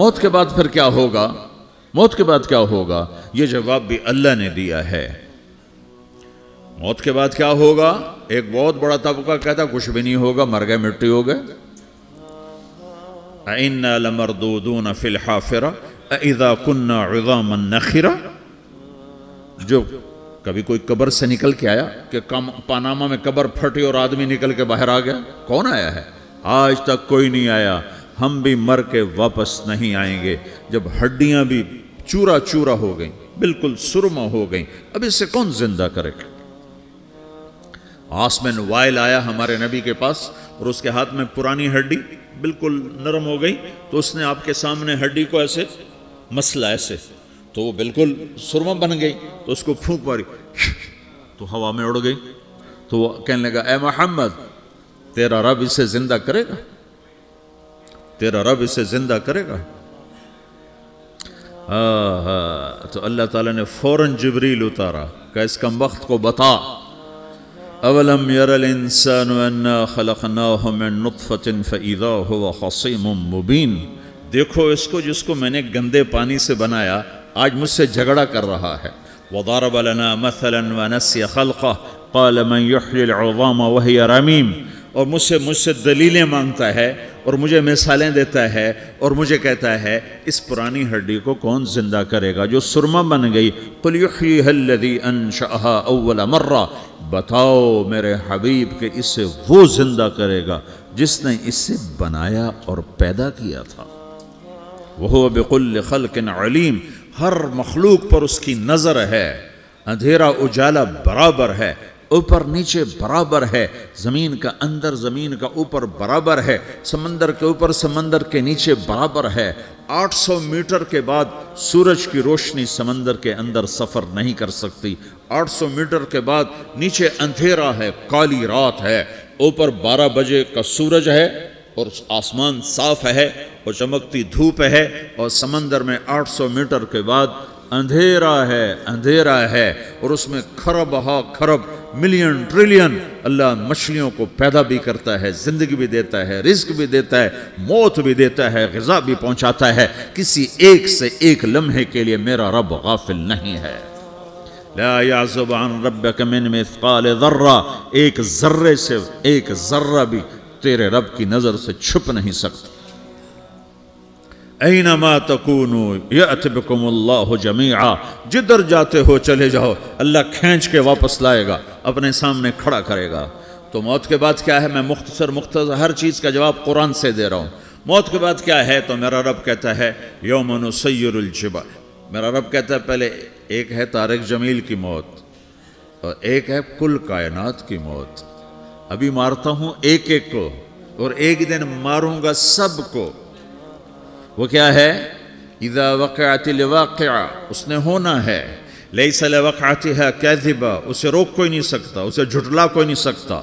موت کے بعد پھر کیا ہوگا؟ موت کے بعد کیا ہوگا؟ یہ جواب بھی اللہ نے دیا ہے۔ موت کے بعد کیا ہوگا؟ ایک بہت بڑا طبقہ کہتا کچھ بھی نہیں ہوگا، مر گئے، مٹی ہو گئے۔ اِنَّا لَمَرْدُودُونَ فِي الْحَافِرَةِ اِذَا كُنَّا عِظَامًا نَخِرَةً۔ جو کبھی کوئی قبر سے نکل کے آیا کہ پاناما میں قبر پھٹی اور آدمی نکل کے باہر آ گیا؟ کون آیا ہے؟ آج تک کوئی نہیں آیا۔ ہم بھی مر کے واپس نہیں آئیں گے۔ جب ہڈیاں بھی چورا چورا ہو گئیں، بالکل سرما ہو گئیں، اب اس سے کون زندہ کرے گا؟ عاص بن وائل آیا ہمارے نبی کے پاس اور اس کے ہاتھ میں پرانی ہڈی بالکل نرم ہو گئی، تو اس نے آپ کے سامنے ہڈی کو ایسے مسلا، ایسے، تو وہ بالکل سرما بن گئی، تو اس کو پھونک ماری تو ہوا میں اڑ گئی۔ تو وہ کہنے لگا اے محمد، تیرا رب اسے زندہ کرے گا؟ تیرا رب اسے زندہ کرے گا؟ تو اللہ تعالیٰ نے فوراً جبریل اتارا کہ اس کم وقت کو بتا، اولم یر الانسان انا خلقناہ من نطفۃ فاذا هو خصیم مبین۔ دیکھو اس کو، جس کو میں نے گندے پانی سے بنایا، آج مجھ سے جھگڑا کر رہا ہے۔ وضرب لنا مثلا ونسی خلقہ قال من یحیی العظام وہی رمیم۔ اور مجھ سے دلیلیں مانگتا ہے اور مجھے مثالیں دیتا ہے اور مجھے کہتا ہے اس پرانی ہڈی کو کون زندہ کرے گا جو سرما بن گئی؟ قل یحییھا الذی انشأھا اول مرہ۔ بتاؤ میرے حبیب کہ اسے وہ زندہ کرے گا جس نے اسے بنایا اور پیدا کیا تھا۔ وہو بکل خلق علیم۔ ہر مخلوق پر اس کی نظر ہے، اندھیرا اجالا برابر ہے، اوپر نیچے برابر ہے، زمین کا اندر زمین کا اوپر برابر ہے، سمندر کے اوپر سمندر کے نیچے برابر ہے۔ 800 میٹر کے بعد سورج کی روشنی سمندر کے اندر سفر نہیں کر سکتی۔ 800 میٹر کے بعد نیچے اندھیرا ہے، کالی رات ہے، اوپر 12 بجے کا سورج ہے اور آسمان صاف ہے اور چمکتی دھوپ ہے، اور سمندر میں 800 میٹر کے بعد اندھیرا ہے اور اس میں کھرب ہا کھرب ملین ٹریلین اللہ مچھلیوں کو پیدا بھی کرتا ہے، زندگی بھی دیتا ہے، رزق بھی دیتا ہے، موت بھی دیتا ہے، غذا بھی پہنچاتا ہے۔ کسی ایک سے ایک لمحے کے لیے میرا رب غافل نہیں ہے۔ لا يعزب عن ربك من مثقال ذرہ، ایک ذرے سے ایک ذرہ بھی تیرے رب کی نظر سے چھپ نہیں سکتا۔ اینما تکونوا یأت بکم اللہ جمیعا، جدھر جاتے ہو چلے جاؤ، اللہ کھینچ کے واپس لائے گا، اپنے سامنے کھڑا کرے گا۔ تو موت کے بعد کیا ہے؟ میں مختصر ہر چیز کا جواب قرآن سے دے رہا ہوں۔ موت کے بعد کیا ہے؟ تو میرا رب کہتا ہے یوم نسیر الجبال۔ میرا رب کہتا ہے پہلے ایک ہے طارق جمیل کی موت اور ایک ہے کل کائنات کی موت۔ ابھی مارتا ہوں ایک ایک کو اور ایک دن ماروں گا سب کو۔ وہ کیا ہے؟ اذا وقعت الواقعہ، اس نے ہونا ہے۔ لیس لوقعتها کاذبہ، اسے روک کوئی نہیں سکتا، اسے جھٹلا کوئی نہیں سکتا۔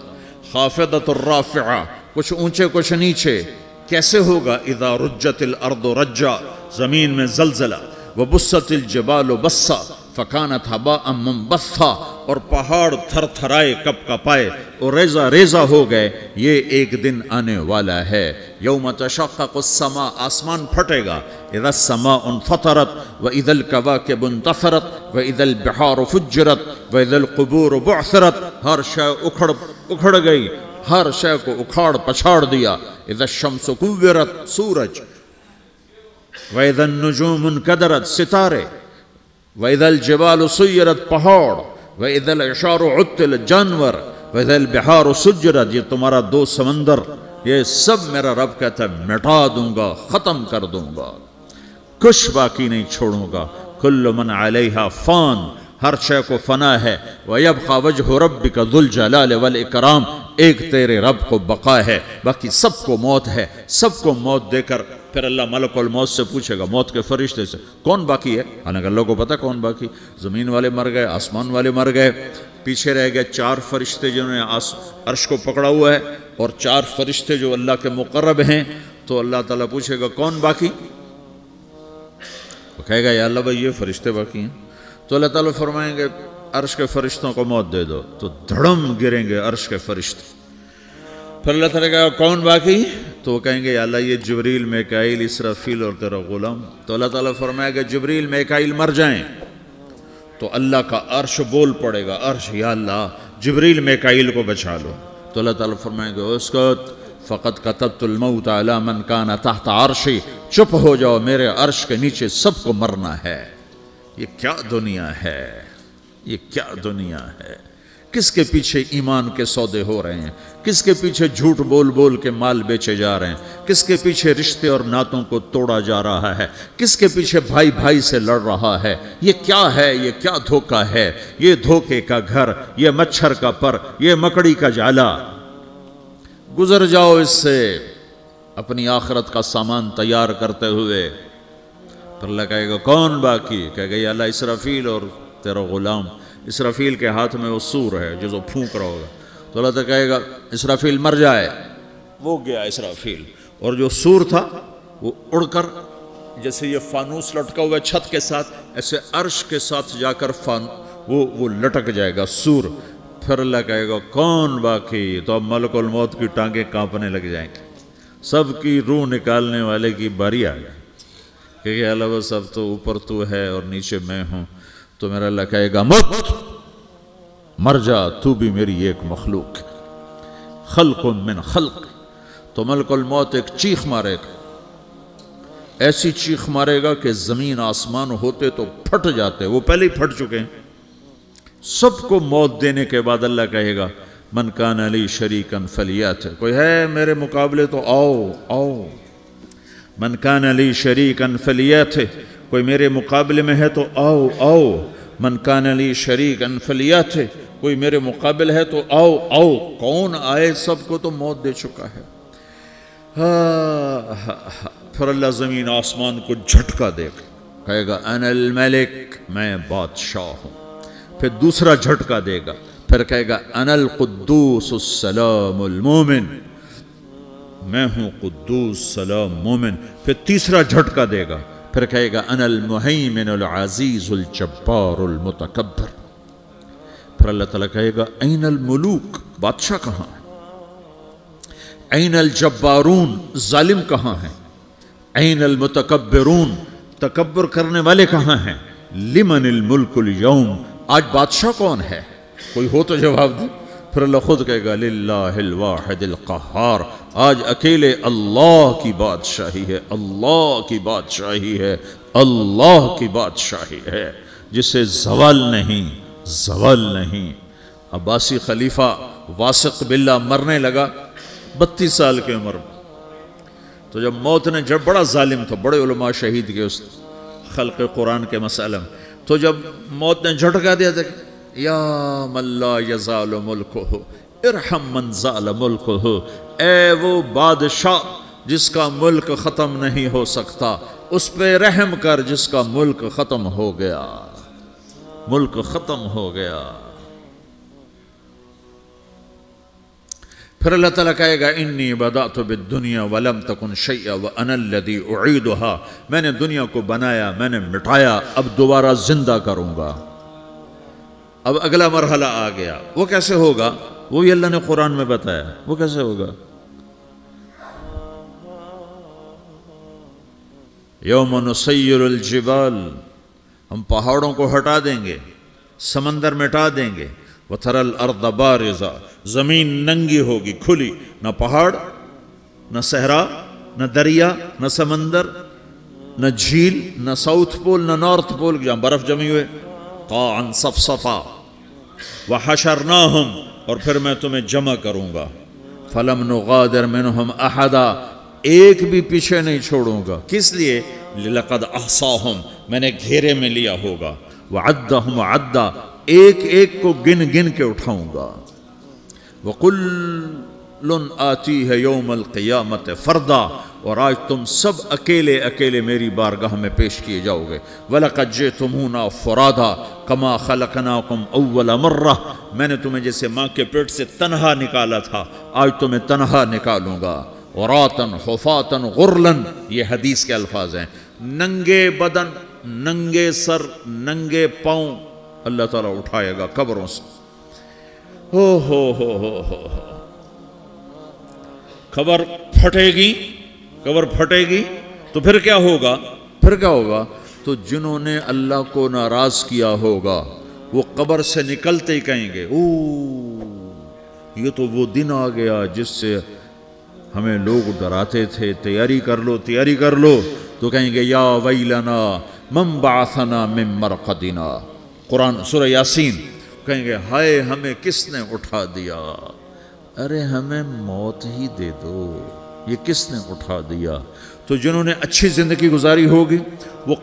خافضۃ الرافعہ، کچھ اونچے کچھ نیچے۔ کیسے ہوگا؟ اذا رجت الارض رجا، زمین میں زلزلہ۔ وبست الجبال بسا فکانت ہباء منبثا، اور پہاڑ تھر تھرائے کپ کپائے اور ریزہ ریزہ ہو گئے۔ یہ ایک دن آنے والا ہے۔ یوم تشقق السماء، آسمان پھٹے گا۔ اذا السماء انفطرت واذا الكواكب انتثرت واذا البحار فجرت واذا القبور بعثرت، ہر شے اکھڑ گئی، ہر شے کو اکھاڑ پچھاڑ دیا۔ اذا الشمس کورت، سورج۔ وَإِذَا النُّجُومُ انْكَدَرَتْ، ستارے۔ وَإِذَا الْجِبَالُ سُيِّرَتْ، پہاڑ۔ وَإِذَا الْعِشَارُ عُطِّلَتْ، جانور۔ وَإِذَا الْبِحَارُ سُجِّرَتْ، یہ تمہارا دو سمندر، یہ سب میرا رب کہتا ہے مٹا دوں گا، ختم کر دوں گا، کچھ باقی نہیں چھوڑوں گا۔ كُلُّ مَنْ عَلَيْهَا فان، ہر شے کو فنا ہے۔ وَيَبْقَى وَجْهُ رَبِّكَ ذُو الْجَلَالِ وَالْإِكْرَامِ، ایک تیرے رب کو بقا ہے، باقی سب کو موت ہے۔ سب کو موت دے کر پھر اللہ ملک الموت سے پوچھے گا، موت کے فرشتے سے، کون باقی ہے؟ حالانکہ اللہ کو پتہ کون باقی۔ زمین والے مر گئے، آسمان والے مر گئے، پیچھے رہ گئے 4 فرشتے جنہوں نے عرش کو پکڑا ہوا ہے، اور 4 فرشتے جو اللہ کے مقرب ہیں۔ تو اللہ تعالیٰ پوچھے گا کون باقی؟ وہ کہے گا یا اللہ بھائی یہ فرشتے باقی ہیں۔ تو اللہ تعالیٰ فرمائیں گے عرش کے فرشتوں کو موت دے دو، تو دھڑم گریں گے عرش کے فرشتے۔ پھر اللہ تعالیٰ کہا کون باقی؟ تو وہ کہیں گے یا اللہ یہ جبریل میکائیل اسرافیل اور تیرا غلام. تو اللہ تعالیٰ فرمائے گا جبریل میکائیل مر جائیں تو اللہ کا عرش بول پڑے گا, عرش یا اللہ جبریل میکائیل کو بچا لو. تو اللہ تعالیٰ فرمائے گا اسکت فقط کتبت الموت علی من کان تحت عرشی, چپ ہو جاؤ میرے عرش کے نیچے سب کو مرنا ہے. یہ کیا دنیا ہے, یہ کیا دنیا ہے. کس کے پیچھے ایمان کے سودے ہو رہے ہیں, کس کے پیچھے جھوٹ بول بول کے مال بیچے جا رہے ہیں, کس کے پیچھے رشتے اور ناتوں کو توڑا جا رہا ہے, کس کے پیچھے بھائی بھائی سے لڑ رہا ہے. یہ کیا ہے, یہ کیا دھوکہ ہے, یہ دھوکے کا گھر, یہ مچھر کا پر, یہ مکڑی کا جالا. گزر جاؤ اس سے اپنی آخرت کا سامان تیار کرتے ہوئے. پھر اللہ کہے گا کون باقی؟ کہے گا یا اللہ اسرافیل اور تیرا غلام. اسرافیل کے ہاتھ میں وہ سور ہے جو پھونک رہا ہوگا. تو اللہ تعالیٰ کہے گا اسرافیل مر جائے. وہ گیا اسرافیل, اور جو سور تھا وہ اڑ کر جیسے یہ فانوس لٹکا ہوا چھت کے ساتھ ایسے عرش کے ساتھ جا کر وہ لٹک جائے گا سور. پھر اللہ کہے گا کون باقی؟ تو اب ملک الموت کی ٹانگیں کانپنے لگ جائیں گے. سب کی روح نکالنے والے کی باری آ گئی کہ اللہ وہ سب تو اوپر تو ہے اور نیچے میں ہوں. تو میرا اللہ کہے گا مت, مر جا, تو بھی میری ایک مخلوق, خلق من خلق. تو ملک الموت ایک چیخ مارے گا, ایسی چیخ مارے گا کہ زمین آسمان ہوتے تو پھٹ جاتے, وہ پہلے ہی پھٹ چکے ہیں. سب کو موت دینے کے بعد اللہ کہے گا من کان لی شریکا فلیات, کوئی ہے میرے مقابلے تو آؤ آؤ. من کان لی شریکا فلیات, کوئی میرے مقابلے میں ہے تو آؤ آؤ. من کان لی شریکا فلیات, کوئی میرے مقابل ہے تو آؤ آؤ. کون آئے؟ سب کو تو موت دے چکا ہے. پھر اللہ زمین آسمان کو جھٹکا دے گا, کہے گا انا الملک, میں بادشاہ ہوں. پھر دوسرا جھٹکا دے گا, پھر کہے گا انا القدوس السلام المومن, میں ہوں قدوس سلام مومن. پھر تیسرا جھٹکا دے گا, پھر کہے گا انا المہیمن العزیز الجبار المتکبر. پھر اللہ تعالیٰ کہے گا این الملوک, بادشاہ کہاں ہے؟ این الجبارون, ظالم کہاں ہیں؟ این المتکبرون, تکبر کرنے والے کہاں ہیں؟ لمن الملک اليوم, آج بادشاہ کون ہے؟ کوئی ہو تو جواب دے. پھر اللہ خود کہے گا للہ الواحد القہار, آج اکیلے اللہ کی بادشاہی ہے, اللہ کی بادشاہی ہے, اللہ کی بادشاہی ہے جسے زوال نہیں, زوال نہیں. عباسی خلیفہ واثق باللہ مرنے لگا 32 سال کی عمر میں. تو جب موت نے, جب بڑا ظالم تھا, بڑے علماء شہید کے اس خلق قرآن کے مسئلہ میں, تو جب موت نے جھٹکا دیا تھا یا من لا یزال ملکہ ارحم من زال ملکہ, اے وہ بادشاہ جس کا ملک ختم نہیں ہو سکتا, اس پہ رحم کر جس کا ملک ختم ہو گیا, ملک ختم ہو گیا. پھر اللہ تعالیٰ کہے گا انی بدأت بالدنیا ولم تکن شیئا وانا الذی اعیدها, میں نے دنیا کو بنایا, میں نے مٹایا, اب دوبارہ زندہ کروں گا. اب اگلا مرحلہ آ گیا, وہ کیسے ہوگا؟ وہ بھی اللہ نے قرآن میں بتایا. وہ کیسے ہوگا؟ یوم نسیر الجبال, ہم پہاڑوں کو ہٹا دیں گے, سمندر مٹا دیں گے. وَتَرَى الْأَرْضَ بَارِزَةً, زمین ننگی ہوگی, کھلی, نہ پہاڑ, نہ صحرا, نہ دریا, نہ سمندر, نہ جھیل, نہ ساؤتھ پول, نہ نارتھ پول جہاں برف جمی ہوئے. قَاعًا صَفْصَفًا وَحَشَرْنَاهُمْ, اور پھر میں تمہیں جمع کروں گا. فَلَمْ نُغَادِرْ مِنْهُمْ أَحَدًا, ایک بھی پیچھے نہیں چھوڑوں گا. کس لیے؟ لَقَدْ أَحْصَاهُمْ, میں نے گھیرے میں لیا ہوگا. وَعَدَّهُمْ عَدًّا, ایک ایک کو گن گن کے اٹھاؤں گا. وَقُلٌ آتِيهَ يَوْمَ الْقِيَامَةِ فَرْدًا, اور آج تم سب اکیلے اکیلے میری بارگاہ میں پیش کیے جاؤ گے. وَلَقَدْ جِئْتُمُونَا فُرَادًا كَمَا خَلَقْنَاكُمْ أَوَّلَ مَرَّةٍ, میں نے تمہیں جیسے ماں کے پیٹ سے تنہا نکالا تھا, آج تمہیں تنہا نکالوں گا. عُرَاةً حُفَاةً غُرْلًا, یہ حدیث کے الفاظ ہیں. ننگے بدن, ننگے سر, ننگے پاؤں اللہ تعالیٰ اٹھائے گا قبروں سے. ہو قبر پھٹے گی تو پھر کیا ہوگا؟ تو جنہوں نے اللہ کو ناراض کیا ہوگا وہ قبر سے نکلتے ہی کہیں گے یہ تو وہ دن آ گیا جس سے ہمیں لوگ ڈراتے تھے، تیاری کر لو، تو کہیں گے یا ویلنا من بعثنا من مرقدنا، قرآن سورہ یاسین، کہیں گے ہائے ہمیں کس نے اٹھا دیا، ارے ہمیں موت ہی دے دو، یہ کس نے اٹھا دیا؟ تو جنہوں نے اچھی زندگی گزاری ہوگی وہ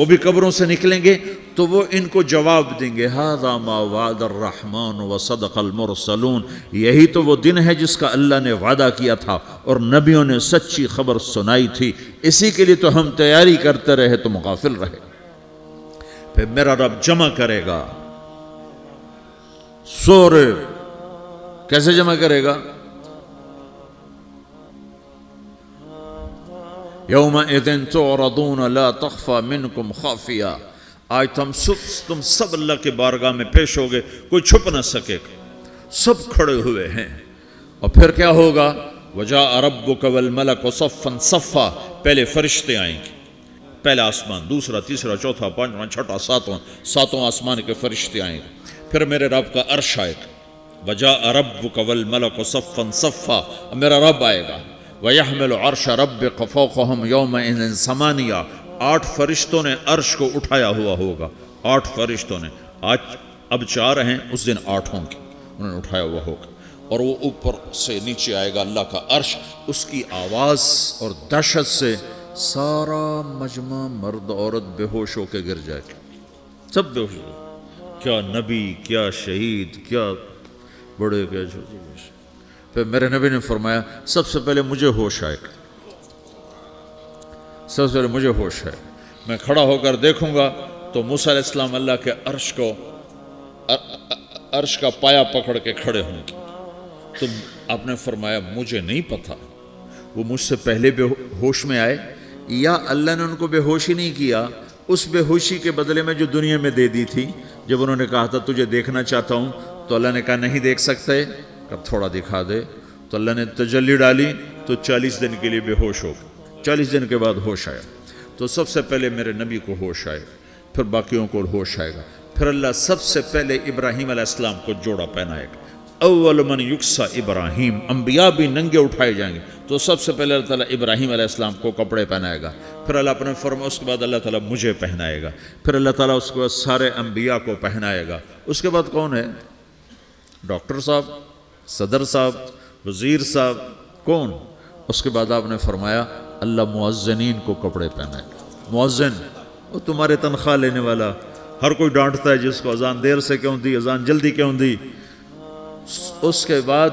بھی قبروں سے نکلیں گے تو وہ ان کو جواب دیں گے ھذا ما وعد الرحمن وصدق المرسلون، یہی تو وہ دن ہے جس کا اللہ نے وعدہ کیا تھا اور نبیوں نے سچی خبر سنائی تھی، اسی کے لیے تو ہم تیاری کرتے رہے، تم غافل رہے۔ پھر میرا رب جمع کرے گا سورے، کیسے جمع کرے گا؟ یومئذ تعرضون لا تخفى منکم خافیہ، آج تم سب اللہ کے بارگاہ میں پیش ہوگے، کوئی چھپ نہ سکے گا، سب کھڑے ہوئے ہیں۔ اور پھر کیا ہوگا؟ وجاء ربک والملک صفا صفا، پہلے فرشتے آئیں گے، پہلا آسمان، دوسرا، تیسرا، چوتھا، پانچواں، چھٹا، ساتواں آسمان کے فرشتے آئیں گے، پھر میرے رب کا عرش آئے گا، وجاء ربک والملک صفا صفا، میرا رب آئے گا، وَيَحْمِلُ عَرْشَ رَبِّكَ فَوْقَهُمْ يَوْمَئِذٍ ثَمَانِيَةٌ، 8 فرشتوں نے عرش کو اٹھایا ہوا ہوگا، 8 فرشتوں نے، آج اب 4 ہیں، اس دن 8 ہوں گے، انہوں نے اٹھایا ہوا ہوگا، اور وہ اوپر سے نیچے آئے گا اللہ کا عرش، اس کی آواز اور دہشت سے سارا مجمع مرد عورت بے ہوش ہو کے گر جائے گا، سب بے ہوش ہو، کیا نبی، کیا شہید، کیا بڑے، کیا چھوٹے۔ پھر میرے نبی نے فرمایا سب سے پہلے مجھے ہوش آئے گا، سب سے پہلے مجھے ہوش ہے، میں کھڑا ہو کر دیکھوں گا تو موسیٰ علیہ السلام اللہ کے عرش کا پایا پکڑ کے کھڑے ہوں گے، تو آپ نے فرمایا مجھے نہیں پتا وہ مجھ سے پہلے بے ہوش میں آئے یا اللہ نے ان کو بے ہوشی نہیں کیا، اس بے ہوشی کے بدلے میں جو دنیا میں دے دی تھی، جب انہوں نے کہا تھا تجھے دیکھنا چاہتا ہوں تو اللہ نے کہا نہیں دیکھ سکتے، کب تھوڑا دکھا دے، تو اللہ نے تجلی ڈالی تو 40 دن کے لیے بے ہوش ہو گئے، 40 دن کے بعد ہوش آیا، تو سب سے پہلے میرے نبی کو ہوش آئے، پھر باقیوں کو ہوش آئے گا، پھر اللہ سب سے پہلے ابراہیم علیہ السلام کو جوڑا پہنائے گا، اول من یکسا ابراہیم، انبیاء بھی ننگے اٹھائے جائیں گے، تو سب سے پہلے اللہ تعالیٰ ابراہیم علیہ السلام کو کپڑے پہنائے گا، پھر اللہ اپنے فرما، اس کے بعد اللہ تعالیٰ مجھے پہنائے گا، پھر اللہ تعالیٰ اس کے بعد سارے انبیاء کو پہنائے گا، اس کے بعد کون ہے؟ ڈاکٹر صاحب، صدر صاحب، وزیر صاحب، کون؟ اس کے بعد آپ نے فرمایا اللہ مؤذنین کو کپڑے پہنائے گا، مؤذن وہ تمہارے تنخواہ لینے والا، ہر کوئی ڈانٹتا ہے جس کو اذان دیر سے کیوں دی، اذان جلدی کیوں دی، اس کے بعد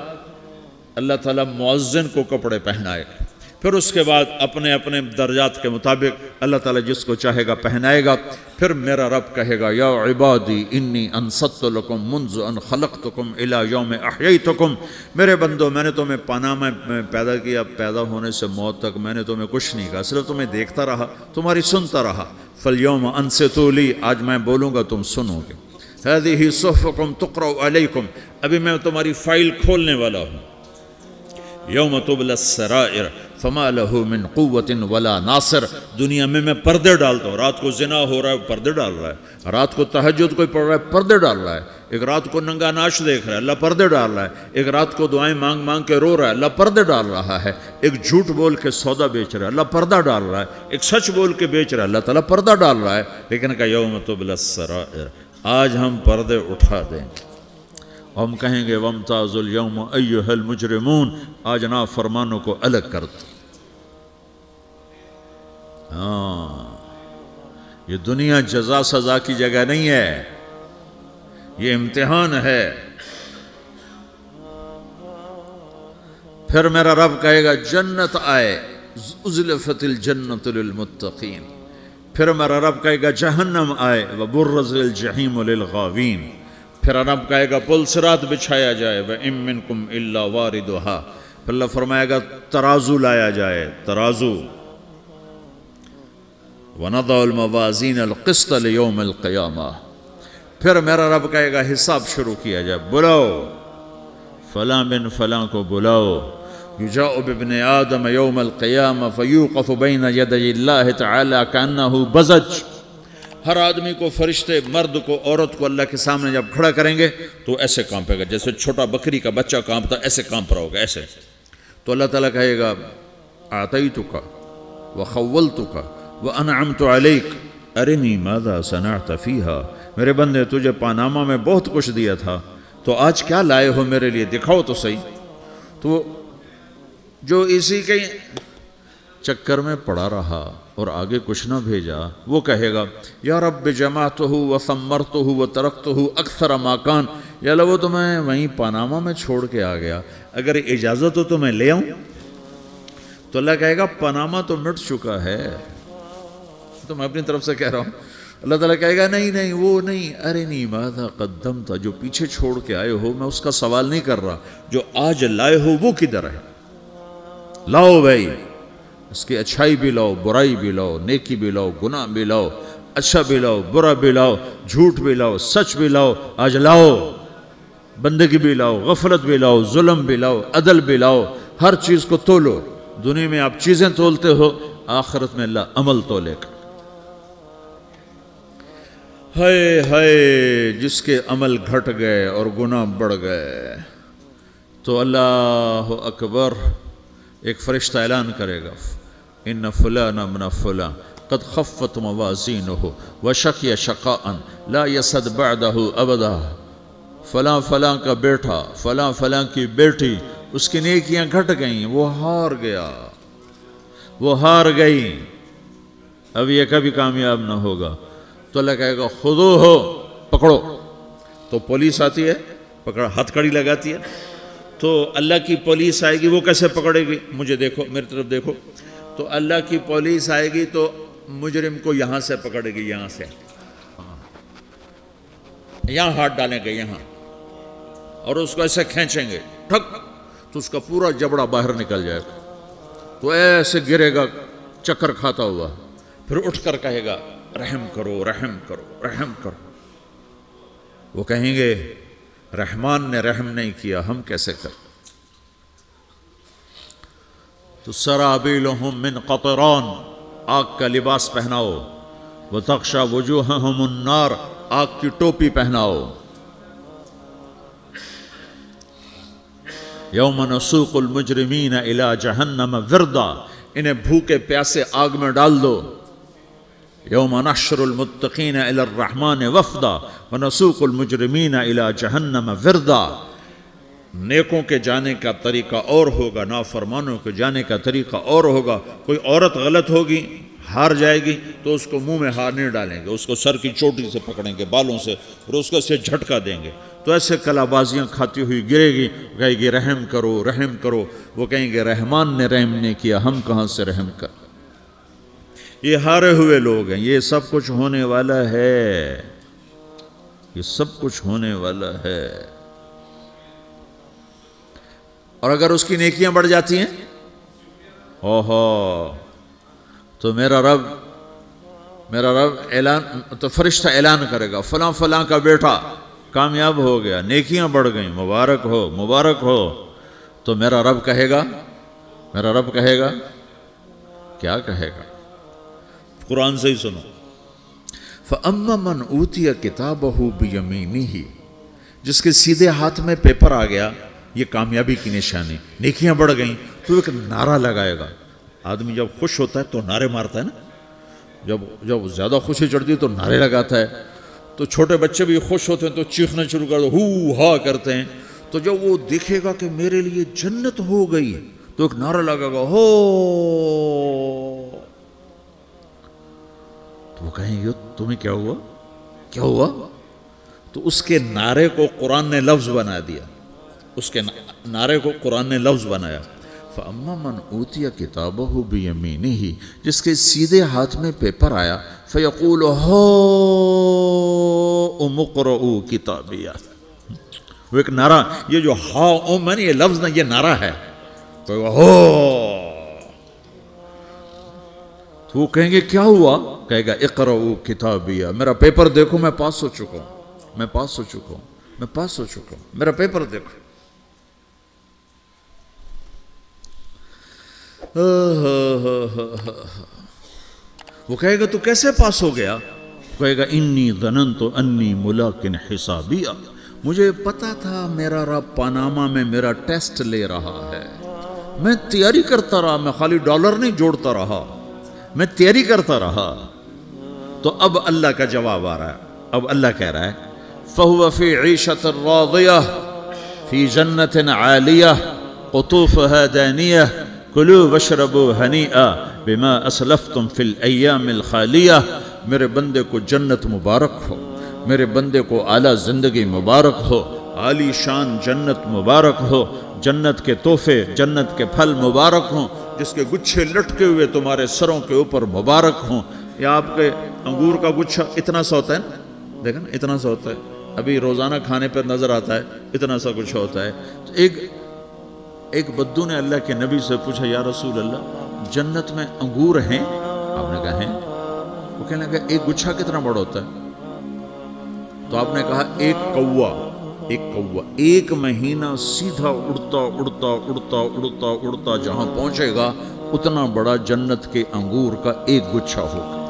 اللہ تعالیٰ مؤذن کو کپڑے پہنائے گا، پھر اس کے بعد اپنے اپنے درجات کے مطابق اللہ تعالیٰ جس کو چاہے گا پہنائے گا، پھر میرا رب کہے گا یا عبادی انی انصت لکم منذ ان خلقتکم الی یوم احییتکم، میرے بندو میں نے تمہیں پاناما میں پیدا کیا، پیدا ہونے سے موت تک میں نے تمہیں کچھ نہیں کہا، صرف تمہیں دیکھتا رہا، تمہاری سنتا رہا، فالیوم انصتوا لی، آج میں بولوں گا تم سنو گے، ہذہ صحفکم تقرأ علیکم، ابھی میں تمہاری فائل کھولنے والا ہوں، یوم تبلی السرائر فما لہ من قوت ولا ناصر، دنیا میں پردے ڈالتا ہوں، رات کو زنا ہو رہا ہے پردے ڈال رہا ہے، رات کو تہجد کوئی پڑھ رہا ہے پردے ڈال رہا ہے، ایک رات کو ننگا ناچ دیکھ رہا ہے اللہ پردے ڈال رہا ہے، ایک رات کو دعائیں مانگ مانگ کے رو رہا ہے اللہ پردے ڈال رہا ہے، ایک جھوٹ بول کے سودا بیچ رہا ہے اللہ پردہ ڈال رہا ہے، ایک سچ بول کے بیچ رہا ہے اللہ تعالیٰ پردہ ڈال رہا ہے، لیکن کہ یوم تبلی السرائر، آج ہم پردے اٹھا دیں گے، ہم کہیں گے وامتازوا اليوم ایھا المجرمون، آج نافرمانوں کو الگ کر دو۔ ہاں یہ دنیا جزا سزا کی جگہ نہیں ہے، یہ امتحان ہے۔ پھر میرا رب کہے گا جنت آئے، ازلفت الجنت للمتقین، پھر میرا رب کہے گا جہنم آئے، وبرز الجحیم للغاوین، پھر رب کہے گا پل صراط بچھایا جائے، وَإِن مِّنكُمْ إِلَّا وَارِدُهَا، پھر اللہ فرمائے گا ترازو لایا جائے، ترازو، وَنَضَعُ الْمَوَازِينَ الْقِسْطَ لِيَوْمِ الْقِيَامَةِ، پھر میرا رب کہے گا حساب شروع کیا جائے، بلاؤ فلاں بن فلاں کو بلاؤ، یجاء بابن آدم یوم القیامہ فیوقف بین یدی اللہ تعالی کانہ بزج، ہر آدمی کو، فرشتے، مرد کو، عورت کو اللہ کے سامنے جب کھڑا کریں گے تو ایسے کانپے گا جیسے چھوٹا بکری کا بچہ کانپتا، ایسے کانپ رہا ہوگا ایسے. تو اللہ تعالیٰ کہے گا اعطیتک وخولتک وانعمت علیک ارنی ماذا صنعت فیہا، میرے بندے تجھے پاناما میں بہت کچھ دیا تھا، تو آج کیا لائے ہو میرے لیے، دکھاؤ تو صحیح. تو جو اسی کے چکر میں پڑا رہا اور آگے کچھ نہ بھیجا، وہ کہے گا یا رب جمعتہ وثمرتہ وترکتہ اکثر ما کان، یا اللہ وہ تو میں وہیں پاناما میں چھوڑ کے آ گیا، اگر اجازت ہو تو میں لے آؤں. تو اللہ کہے گا پاناما تو مٹ چکا ہے، تو میں اپنی طرف سے کہہ رہا ہوں. اللہ تعالیٰ کہے گا نہیں نہیں وہ نہیں، ارنی ماذا قدمت، جو پیچھے چھوڑ کے آئے ہو میں اس کا سوال نہیں کر رہا، جو آج لائے ہو وہ کدھر ہے، لاؤ بھائی، اس کی اچھائی بھی لاؤ، برائی بھی لاؤ، نیکی بھی لاؤ، گناہ بھی لاؤ، اچھا بھی لاؤ، برا بھی لاؤ، جھوٹ بھی لاؤ، سچ بھی لاؤ، آج لاؤ. بندگی بھی لاؤ، غفلت بھی لاؤ، ظلم بھی لاؤ، عدل بھی لاؤ، ہر چیز کو تولو. دنیا میں آپ چیزیں تولتے ہو، آخرت میں اللہ عمل تولے گا. ہائے ہائے جس کے عمل گھٹ گئے اور گناہ بڑھ گئے، تو اللہ اکبر، ایک فرشتہ اعلان کرے گا ان فلان من فلان قد خفت موازینہ وشقی شقاء لا یسد بعدہ ابدا، فلاں فلاں کا بیٹا، فلاں فلاں کی بیٹی، اس کی نیکیاں گھٹ گئیں، وہ ہار گیا، وہ ہار گئی، اب یہ کبھی کامیاب نہ ہوگا. تو اللہ کہے گا خودو ہو، پکڑو. تو پولیس آتی ہے، پکڑا، ہتھ کڑی لگاتی ہے. تو اللہ کی پولیس آئے گی، وہ کیسے پکڑے گی، مجھے دیکھو، میری طرف دیکھو. تو اللہ کی پولیس آئے گی تو مجرم کو یہاں سے پکڑے گی، یہاں سے، یہاں ہاتھ ڈالیں گے یہاں، اور اس کو ایسے کھینچیں گے، ٹھک، تو اس کا پورا جبڑا باہر نکل جائے گا. تو ایسے گرے گا چکر کھاتا ہوا، پھر اٹھ کر کہے گا رحم کرو، رحم کرو، رحم کرو. وہ کہیں گے رحمان نے رحم نہیں کیا، ہم کیسے کریں. تو سرابیلہم من قطران، آگ کا لباس پہناؤ، وتغشا وجوہہم النار، آگ کی ٹوپی پہناؤ. یوم نسوق المجرمین الی جہنم وردا، انہیں بھوکے پیاسے آگ میں ڈال دو. یوم نحشر المتقین الی الرحمن وفدا ونسوق المجرمین الی جہنم وردا. نیکوں کے جانے کا طریقہ اور ہوگا، نافرمانوں کے جانے کا طریقہ اور ہوگا. کوئی عورت غلط ہوگی، ہار جائے گی، تو اس کو منہ میں ہار نہیں ڈالیں گے، اس کو سر کی چوٹی سے پکڑیں گے، بالوں سے، اور اس کو سے جھٹکا دیں گے. تو ایسے کلا بازیاں کھاتی ہوئی گرے گی، کہے گی رحم کرو، رحم کرو. وہ کہیں گے رحمان نے رحم نہیں کیا، ہم کہاں سے رحم کر. یہ ہارے ہوئے لوگ ہیں. یہ سب کچھ ہونے والا ہے، یہ سب کچھ ہونے والا ہے. اور اگر اس کی نیکیاں بڑھ جاتی ہیں، اوہو، تو میرا رب اعلان، تو فرشتہ اعلان کرے گا فلاں فلاں کا بیٹا کامیاب ہو گیا، نیکیاں بڑھ گئیں، مبارک ہو، مبارک ہو. تو میرا رب کہے گا کیا کہے گا، قرآن سے ہی سنو. فَأَمَّا مَنْ أُوتِيَ كِتَابَهُ بِيَمِينِهِ، جس کے سیدھے ہاتھ میں پیپر آ گیا، یہ کامیابی کی نشانی، نیکیاں بڑھ گئیں. تو ایک نعرہ لگائے گا. آدمی جب خوش ہوتا ہے تو نعرے مارتا ہے نا، جب زیادہ خوشی چڑھتی ہے تو نعرے لگاتا ہے. تو چھوٹے بچے بھی خوش ہوتے ہیں تو چیخنا شروع کر دو، ہو ہا کرتے ہیں. تو جب وہ دیکھے گا کہ میرے لیے جنت ہو گئی، تو ایک نعرہ لگے گا، ہو. تو وہ کہیں گے تمہیں کیا ہوا، کیا ہوا. تو اس کے نعرے کو قرآن نے لفظ بنا دیا، اس کے نعرے کو قرآن نے لفظ بنایا. فَأَمَّا مَنْ أُوتِيَ كِتَابَهُ بِيَمِينِهِ، جس کے سیدھے ہاتھ میں پیپر آیا، فَيَقُولُ هَاؤْمُ اقْرَءُوا كِتَابِيَهْ. وہ ایک نعرہ، یہ جو ہاؤم ہے نا، یہ لفظ نہ، یہ نعرہ ہے. تو وہ کہیں گے کیا ہوا، کہے گا اقرؤوا کتابیہ، میرا پیپر دیکھو، میں پاس ہو چکا ہوں، میں پاس ہو چکا ہوں، میں پاس ہو چکا ہوں، میرا پیپر دیکھو. وہ کہے گا تو کیسے پاس ہو گیا؟ کہے گا انی ظننت انی ملاقن حسابیہ، مجھے پتا تھا میرا رب پاناما میں میرا ٹیسٹ لے رہا ہے، میں تیاری کرتا رہا، میں خالی ڈالر نہیں جوڑتا رہا، میں تیاری کرتا رہا۔ تو اب اللہ کا جواب آ رہا ہے، اب اللہ کہہ رہا ہے فَهُوَ فِي عِيشَةٍ رَاضِيَةٍ فِي جَنَّةٍ عَالِيَةٍ قُطُوفُهَا دَانِيَةٌ كُلُوا وَاشْرَبُوا هَنِيئًا بِمَا أَسْلَفْتُمْ فِي الْأَيَّامِ الْخَالِيَةِ، میرے بندے کو جنت مبارک ہو، میرے بندے کو اعلیٰ زندگی مبارک ہو، عالی شان جنت مبارک ہو، جنت کے تحفے، جنت کے پھل مبارک ہوں، جس کے گچھے لٹکے ہوئے تمہارے سروں کے اوپر مبارک ہوں۔ یا آپ کے انگور کا گچھا اتنا سا ہوتا ہے نا، دیکھیں نا اتنا سا ہوتا ہے، ابھی روزانہ کھانے پر نظر آتا ہے، اتنا سا گچھا ہوتا ہے۔ تو ایک بدو نے اللہ کے نبی سے پوچھا یا رسول اللہ جنت میں انگور ہیں؟ آپ نے کہا ہیں۔ وہ کہنے لگا ایک گچھا کتنا بڑا ہوتا ہے؟ تو آپ نے کہا ایک کوا ایک مہینہ سیدھا اڑتا اڑتا اڑتا اڑتا اڑتا جہاں پہنچے گا اتنا بڑا جنت کے انگور کا ایک گچھا ہوگا۔